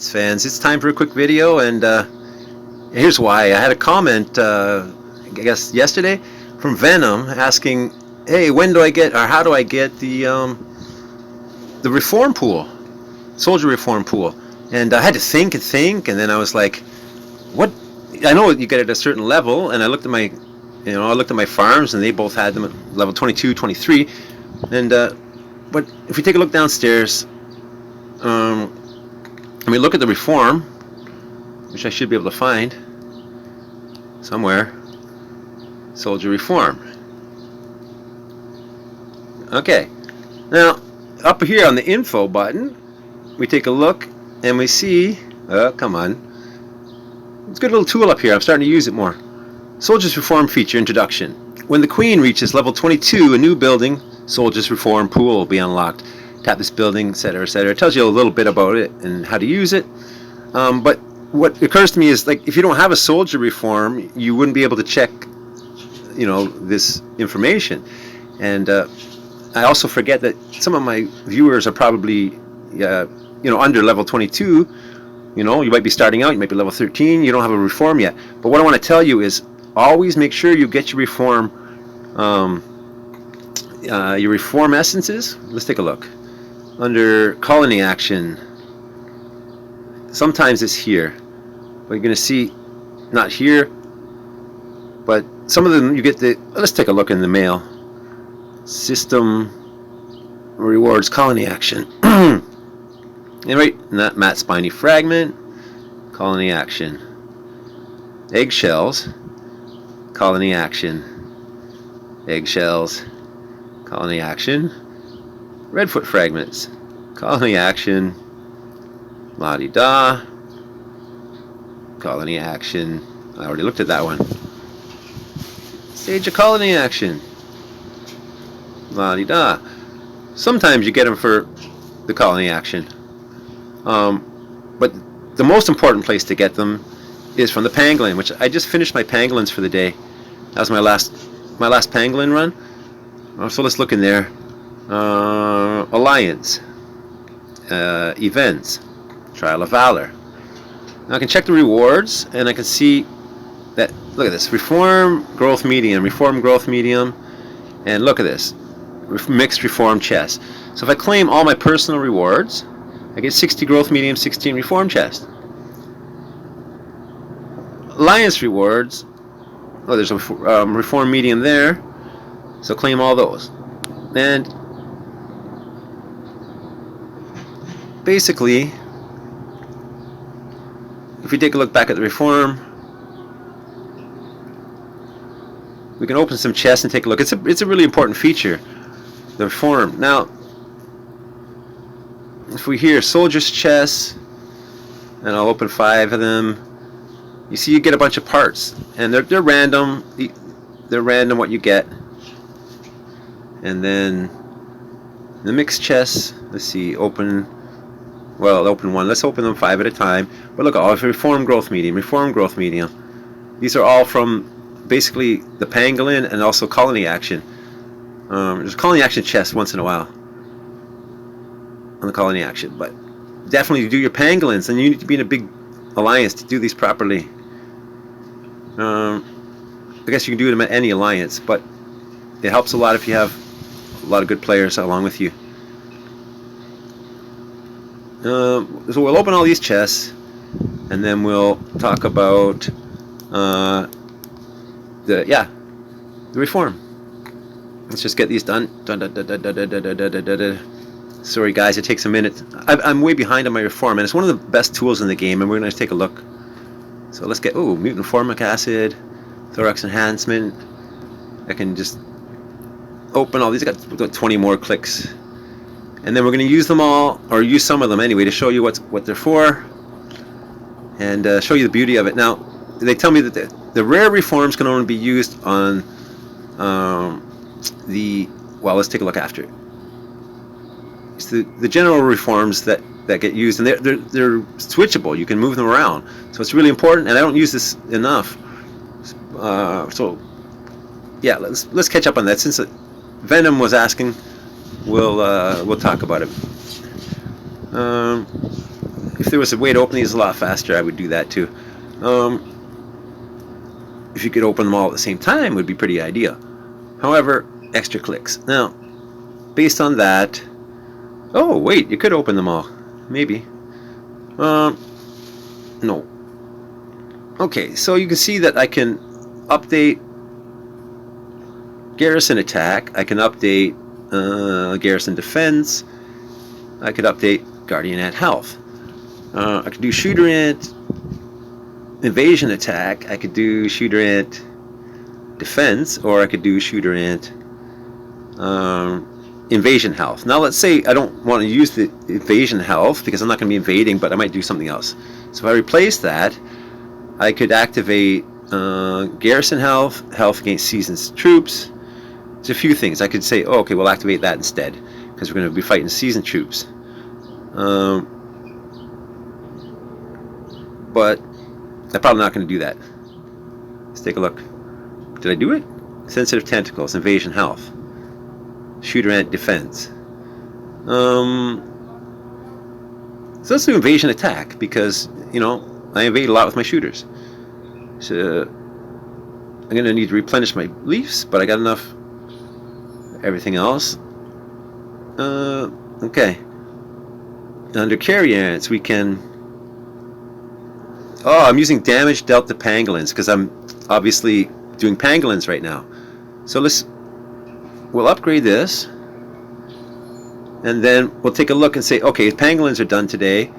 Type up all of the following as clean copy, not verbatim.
Fans, it's time for a quick video, and here's why. I had a comment, I guess yesterday, from Venom asking, "Hey, when do I get, or how do I get the reform pool, soldier reform pool?" And I had to think and think, and then I was like, "What? I know you get it at a certain level." And I looked at my farms, and they both had them at level 22, 23. And but if we take a look downstairs. I mean, look at the reform, which I should be able to find somewhere. Soldier reform. Okay. Now, up here on the info button, we take a look and we see, come on. It's a good little tool up here. I'm starting to use it more. Soldiers Reform feature introduction. When the Queen reaches level 22, a new building, Soldiers Reform pool, will be unlocked. Tap this building, etc., etc. It tells you a little bit about it and how to use it. But what occurs to me is, like, if you don't have a soldier reform, you wouldn't be able to check, this information. And I also forget that some of my viewers are probably, under level 22. You might be starting out. You might be level 13. You don't have a reform yet. But what I want to tell you is, always make sure you get your reform. Your reform essences. Let's take a look. Under colony action, sometimes it's here, but you're going to see not here, but some of them you get let's take a look in the mail. System rewards colony action. And right in that matte spiny fragment, colony action. Eggshells, colony action. Eggshells, colony action. Redfoot fragments, colony action, la-di-da, colony action. I already looked at that one. Stage of colony action, la-di-da. Sometimes you get them for the colony action, but the most important place to get them is from the pangolin, which I just finished my pangolins for the day. That was my last pangolin run. So let's look in there. Alliance, events, Trial of Valor. Now I can check the rewards, and I can see that, look at this, reform growth medium, and look at this, mixed reform chest. So if I claim all my personal rewards, I get 60 growth medium, 16 reform chest. Alliance rewards, there's a reform medium there, so claim all those. And basically, if we take a look back at the reform, we can open some chests and take a look. It's a really important feature, the reform. Now, if we hear soldiers' chests, and I'll open 5 of them, you see you get a bunch of parts, and they're random. They're random what you get. And then the mixed chests, let's see, open one. Let's open them 5 at a time. But look, all reform growth medium. These are all from basically the pangolin and also colony action. There's a colony action chest once in a while on the colony action, but definitely do your pangolins, and you need to be in a big alliance to do these properly. I guess you can do them at any alliance, but it helps a lot if you have a lot of good players along with you. So we'll open all these chests, and then we'll talk about the reform. Let's just get these done. Sorry guys, it takes a minute. I'm way behind on my reform, and it's one of the best tools in the game, and we're going to take a look. So let's get, mutant formic acid, thorax enhancement. I can just open all these. I got 20 more clicks, and then we're going to use them all, or use some of them anyway, to show you what they're for, and show you the beauty of it. Now, they tell me that the rare reforms can only be used on let's take a look after it. It's the general reforms that get used, and they're switchable. You can move them around, so it's really important. And I don't use this enough. So yeah, let's catch up on that. Since Venom was asking, we'll talk about it. if there was a way to open these a lot faster, I would do that too. If you could open them all at the same time, would be pretty ideal. However, extra clicks. Now, based on that, oh wait, you could open them all, maybe. No. Okay, so you can see that I can update Garrison Attack. I can update Garrison Defense. I could update Guardian Ant Health. I could do Shooter Ant Invasion Attack. I could do Shooter Ant Defense, or I could do Shooter Ant Invasion Health. Now let's say I don't want to use the Invasion Health because I'm not going to be invading, but I might do something else. So if I replace that, I could activate Garrison Health, Health against Seasoned Troops. There's a few things. I could say, oh, okay, we'll activate that instead because we're going to be fighting Seasoned Troops. But I'm probably not going to do that. Let's take a look. Did I do it? Sensitive Tentacles, Invasion Health, Shooter Ant Defense. So let's do Invasion Attack because, you know, I invade a lot with my shooters. So I'm going to need to replenish my leaves, but I got enough everything else. Okay. Under Carry Ants, we can... Oh, I'm using damage dealt to pangolins because I'm obviously doing pangolins right now. So we'll upgrade this, and then we'll take a look and say, okay, if pangolins are done today,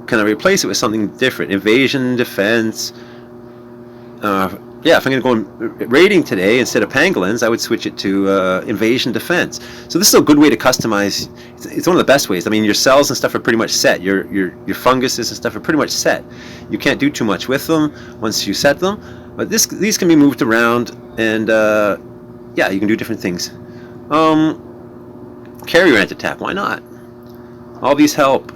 can I replace it with something different? Invasion, defense. Yeah, if I'm going to go raiding today instead of pangolins, I would switch it to invasion defense. So this is a good way to customize. It's one of the best ways. I mean, your cells and stuff are pretty much set. Your funguses and stuff are pretty much set. You can't do too much with them once you set them. But these can be moved around, and yeah, you can do different things. Carrier Ant Attack, why not? All these help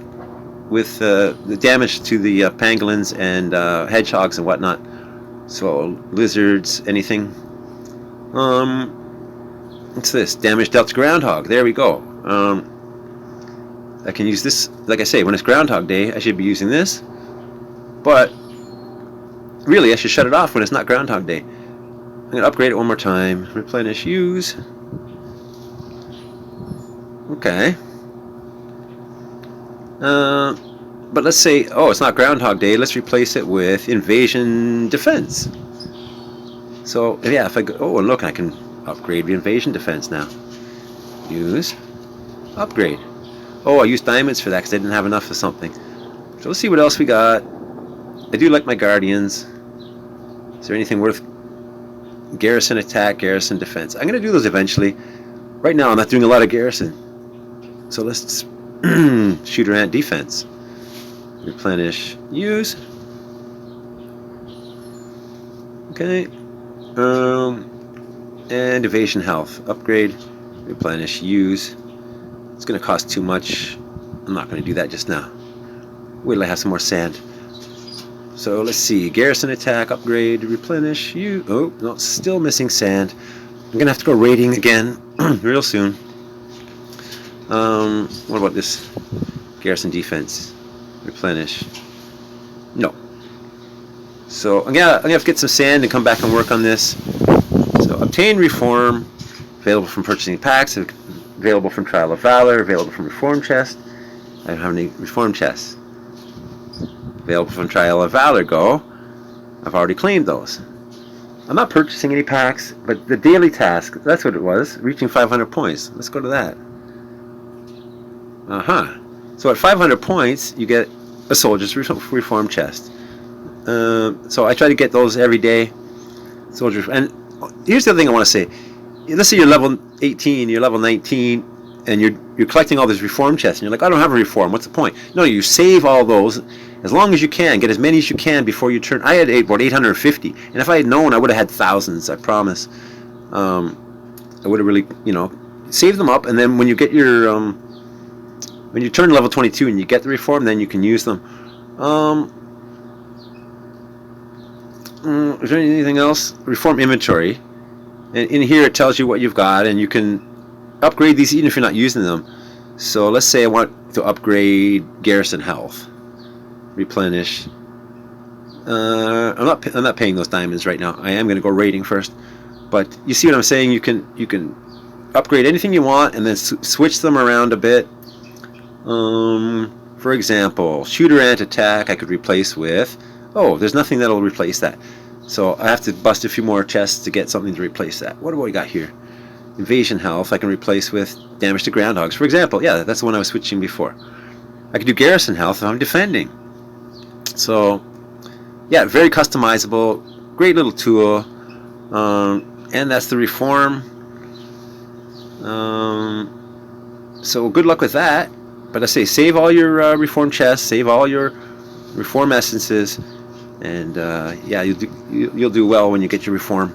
with the damage to the pangolins and hedgehogs and whatnot. So lizards, anything. What's this? Damage dealt to groundhog. There we go. I can use this, like I say, when it's Groundhog Day, I should be using this. But really, I should shut it off when it's not Groundhog Day. I'm going to upgrade it one more time. Replenish, use. Okay. But let's say, oh, it's not Groundhog Day. Let's replace it with Invasion Defense. So, yeah, if I go... Oh, and look, I can upgrade the Invasion Defense now. Use. Upgrade. Oh, I used diamonds for that because I didn't have enough of something. So let's see what else we got. I do like my Guardians. Is there anything worth... Garrison Attack, Garrison Defense. I'm going to do those eventually. Right now, I'm not doing a lot of Garrison. So let's... Shooter Ant Defense. Replenish, use. Okay. And Evasion Health. Upgrade, replenish, use. It's going to cost too much. I'm not going to do that just now. Wait till I have some more sand. So let's see. Garrison Attack, upgrade, replenish, use. Oh, no, still missing sand. I'm going to have to go raiding again real soon. What about this? Garrison Defense. Replenish. No. So I'm gonna have to get some sand and come back and work on this. So obtain reform, available from purchasing packs, available from Trial of Valor, available from Reform Chest. I don't have any Reform Chests. Available from Trial of Valor, go. I've already claimed those. I'm not purchasing any packs, but the daily task, that's what it was, reaching 500 points. Let's go to that. So at 500 points, you get a Soldier's Reform Chest. So I try to get those every day. Soldiers. And here's the other thing I want to say. Let's say you're level 18, you're level 19, and you're collecting all these Reform Chests, and you're like, I don't have a Reform. What's the point? No, you save all those as long as you can. Get as many as you can before you turn. I had about 850, and if I had known, I would have had thousands. I promise. I would have really, saved them up, and then when you get your when you turn level 22 and you get the Reform, then you can use them. Is there anything else? Reform inventory. And in here it tells you what you've got, and you can upgrade these even if you're not using them. So let's say I want to upgrade Garrison Health. replenish. I'm not paying those diamonds right now. I am going to go raiding first. But you see what I'm saying? You can upgrade anything you want and then switch them around a bit. For example, shooter ant attack I could replace with. Oh, there's nothing that'll replace that. So I have to bust a few more chests to get something to replace that. What do we got here? Invasion health I can replace with damage to groundhogs. For example, yeah, that's the one I was switching before. I could do garrison health if I'm defending. So, yeah, very customizable. Great little tool. And that's the reform. So good luck with that. But I say, save all your reform chests, save all your reform essences, and yeah, you'll do well when you get your reform.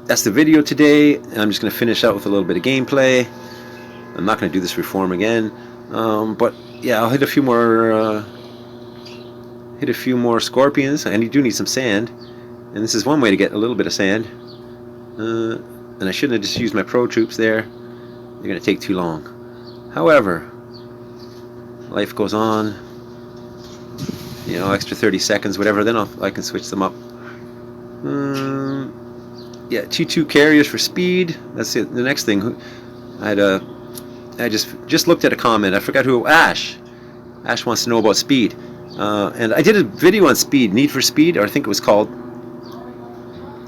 That's the video today, and I'm just going to finish out with a little bit of gameplay. I'm not going to do this reform again, but yeah, I'll hit a few more scorpions, and you do need some sand, and this is one way to get a little bit of sand. And I shouldn't have just used my pro troops there. They're going to take too long. However, life goes on. You know, extra 30 seconds, whatever. Then I can switch them up. Yeah, T2 carriers for speed. That's it. The next thing. I just looked at a comment. I forgot who. Ash wants to know about speed. And I did a video on speed, Need for Speed, or I think it was called.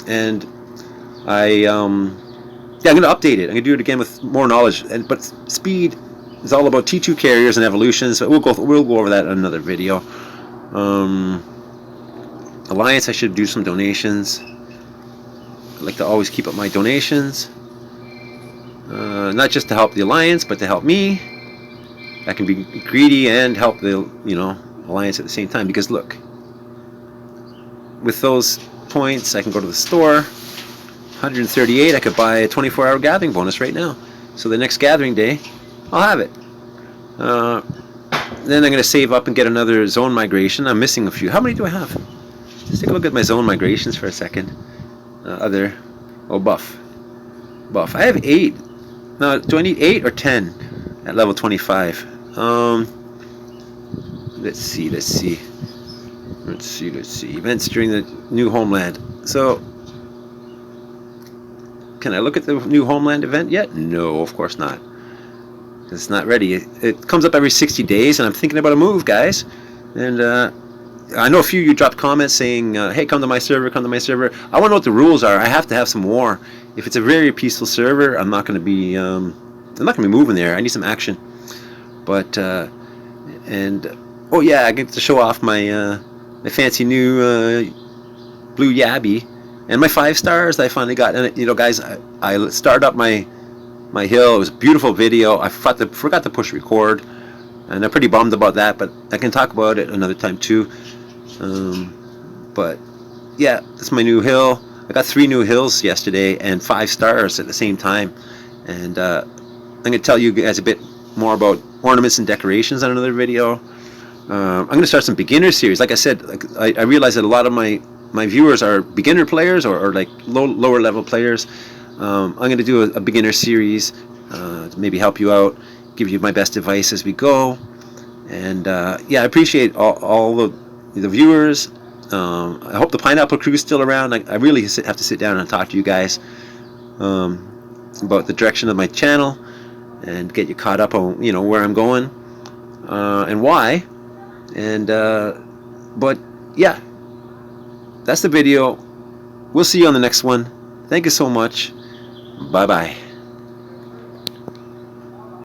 And yeah, I'm going to update it. I'm going to do it again with more knowledge. But speed is all about T2 carriers and evolutions. So we'll go over that in another video. Alliance, I should do some donations. I like to always keep up my donations. Not just to help the Alliance, but to help me. I can be greedy and help the Alliance at the same time. Because look, with those points, I can go to the store. 138, I could buy a 24-hour gathering bonus right now. So the next gathering day, I'll have it. Then I'm going to save up and get another zone migration. I'm missing a few. How many do I have? Let's take a look at my zone migrations for a second. Buff. I have 8. Now, do I need 8 or 10 at level 25? Let's see. Events during the new homeland. So, can I look at the new homeland event yet? No, of course not. It's not ready. It comes up every 60 days, and I'm thinking about a move, guys. And I know a few of you dropped comments saying, hey, come to my server, come to my server. I want to know what the rules are. I have to have some war. If it's a very peaceful server, I'm not going to be moving there. I need some action. But oh yeah, I get to show off my my fancy new blue Yabby and my 5 stars that I finally got. And guys, I started up my hill. It was a beautiful video. I forgot to push record, and I'm pretty bummed about that. But I can talk about it another time too. But yeah, that's my new hill. I got 3 new hills yesterday and 5 stars at the same time. And I'm going to tell you guys a bit more about ornaments and decorations on another video. I'm going to start some beginner series. Like I said, I realize that a lot of my viewers are beginner players or like lower level players. I'm going to do a beginner series to maybe help you out, give you my best advice as we go. And yeah, I appreciate all the viewers. I hope the Pineapple Crew is still around. I really have to sit down and talk to you guys about the direction of my channel and get you caught up on where I'm going and why. And but yeah, that's the video. We'll see you on the next one. Thank you so much. Bye bye.